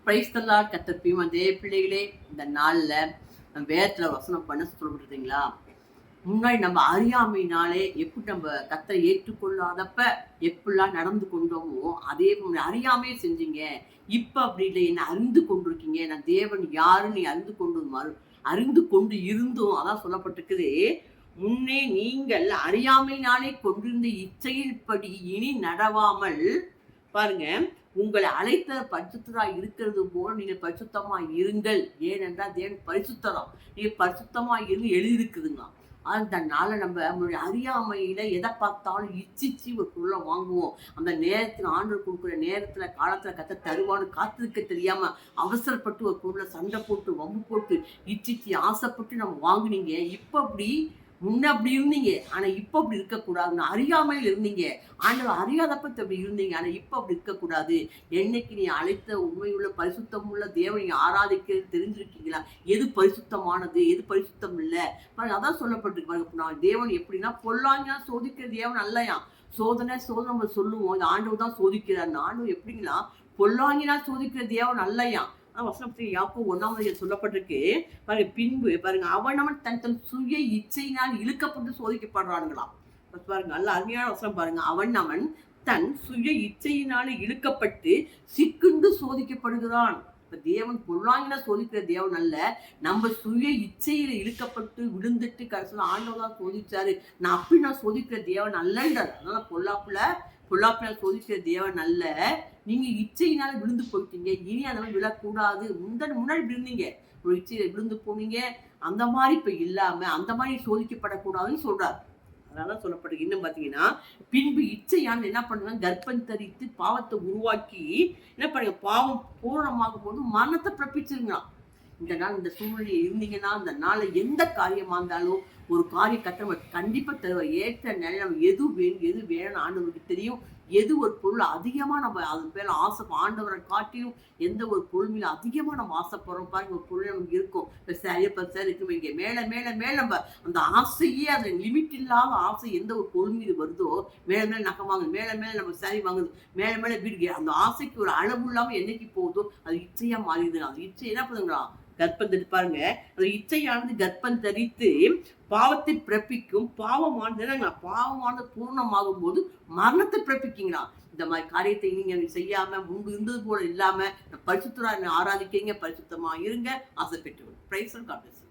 Praise the Lord. கர்த்தர் அதே பிள்ளைகளே, இந்த நாள்ல வேதத்துல வசனம் பண்ண சொல்லப்படுறீங்களா? முன்னாடி நம்ம அறியாமையினாலே எப்படி நம்ம கர்த்தரை ஏற்றுக்கொள்ளாதப்ப எப்படிலாம் நடந்து கொண்டோமோ அதே போல அறியாமையே செஞ்சீங்க. இப்ப அப்படி இல்லை, என்ன அறிந்து கொண்டிருக்கீங்க. நான் தேவன் யாருன்னு நீ அறிந்து கொண்டு இருந்தும் அதான் சொல்லப்பட்டிருக்குது. முன்னே நீங்கள் அறியாமையினாலே கொண்டிருந்த இச்சையில் படி இனி நடவாமல் பாருங்க, உங்களை அழைத்த பரிசுத்தராய் இருக்கிறது போல நீங்க பரிசுத்தமாய் இருங்கள். ஏனென்றால் தேவன் பரிசுத்தரம். நீங்க பரிசுத்தமாய் இருந்து எழுதியிருக்குதுங்களாம். அதனால நம்ம அறியாமையில எதை பார்த்தாலும் இச்சிச்சு ஒரு பொருளை வாங்குவோம். அந்த நேரத்தில் ஆண்டவர் கொடுக்குற நேரத்துல காலத்துல கத்த தருவான்னு காத்திருக்க தெரியாம அவசரப்பட்டு ஒரு பொருளை சண்டை போட்டு வம்பு போட்டு இச்சிச்சு ஆசைப்பட்டு நம்ம வாங்குனீங்க. இப்ப அப்படி முன்ன அப்படி இருந்தீங்க, ஆனா இப்ப அப்படி இருக்கக்கூடாதுன்னு அறியாமையில் இருந்தீங்க. ஆண்டவர் அறியாதப்ப அப்படி இருந்தீங்க, ஆனா இப்ப அப்படி இருக்கக்கூடாது. என்னைக்கு நீ அழைத்த உண்மையுள்ள பரிசுத்தம் உள்ள தேவனை ஆராதிக்கிறது தெரிஞ்சிருக்கீங்களா? எது பரிசுத்தமானது, எது பரிசுத்தம் இல்லை பாருங்க. அதான் சொல்லப்பட்டிருக்கு பாருங்க. நான் தேவன் எப்படின்னா பொல்லாங்கா சோதிக்கிற தேவன் அல்லையா. சோதனை நம்ம சொல்லுவோம், ஆண்டவர் தான் சோதிக்கிறார். ஆண்டவர் எப்படிங்களா பொல்லாங்கினா சோதிக்கிற தேவன் அல்லையா. வசனத்தில் யாக்கோ 1 சொல்லப்பட்டிருக்கு பாருங்க. பின்பு பாருங்க, அவனவன் தன் சுய இச்சையினால் இழுக்கப்பட்டு சோதிக்கப்படுறானுங்களாம். பாருங்க, நல்ல அருமையான வசனம் பாருங்க. அவன் தன் சுய இச்சையினால இழுக்கப்பட்டு சிக்குண்டு சோதிக்கப்படுகிறான். இப்ப தேவன் பொல்லாங்கினா சோதிக்கிற தேவன் அல்ல. நம்ம சுய இச்சையில இழுக்கப்பட்டு விழுந்துட்டு கடைசியில் ஆண்டவர் தான் சோதிச்சாரு. நான் சோதிக்கிற தேவன் அல்லன்றார். அதனால பொல்லாப்புல சோதிக்கிற தேவன் அல்ல. நீங்க இச்சையினால விழுந்து போயிட்டீங்க, இனி அந்த மாதிரி விழக்கூடாது. முன்னாடி விழுந்தீங்க, ஒரு இச்சையில விழுந்து போனீங்க. அந்த மாதிரி இப்ப இல்லாம அந்த மாதிரி சோதிக்கப்படக்கூடாதுன்னு சொல்றாரு. அதனால சொல்லப்படுது. இன்னும் பாத்தீங்கன்னா, பின்பு இச்சையான் என்ன பண்ணுங்க, கர்ப்பம் தரித்து பாவத்தை உருவாக்கி என்ன பண்ணுங்க, பாவம் பூரணமாகும் போது மரணத்தை பிறப்பிச்சிருங்களாம். இந்த நாள் இந்த சூழ்நிலை இருந்தீங்கன்னா, அந்த நாளை எந்த காரியமா இருந்தாலும் ஒரு காரிய கட்ட கண்டிப்பா தருவார். ஏற்ற நிலை நம்ம எது வேணும்னு ஆண்டவருக்கு தெரியும். எது ஒரு பொருள் அதிகமா நம்ம அது மேல ஆசை, ஆண்டவரை காட்டிலும் எந்த ஒரு பொருள் மேல அதிகமா நம்ம ஆசைப்படுறோம் பாருங்க. ஒரு பொருள் நமக்கு இருக்கும், இப்போ சரியா இருக்கும், இங்க மேல மேல மேல நம்ம அந்த ஆசையே, அந்த லிமிட் இல்லாத ஆசை எந்த ஒரு பொருள் மீது வருதோ மேல மேல நகை வாங்குது, மேல மேல நம்ம சரி வாங்குது, மேல மேல வீடு. அந்த ஆசைக்கு ஒரு அளவு இல்லாம என்னைக்கு போகுதோ அது இச்சையா மாறிடுது. அந்த இச்சை என்ன பண்ணுங்களா, கர்ப்பம் தரி பாருங்க. அந்த இச்சையானது கர்ப்பம் தரித்து பாவத்தை பிறப்பிக்கும். பாவமானது பூர்ணமாகும் போது மரணத்தை பிறப்பிக்கீங்களா. இந்த மாதிரி காரியத்தை நீங்க செய்யாம முன்பு இருந்தது போல இல்லாம பரிசுத்தரா ஆராதிக்கிறீங்க. பரிசுத்தமா இருங்க, ஆசை பெற்று. Praise the Lord.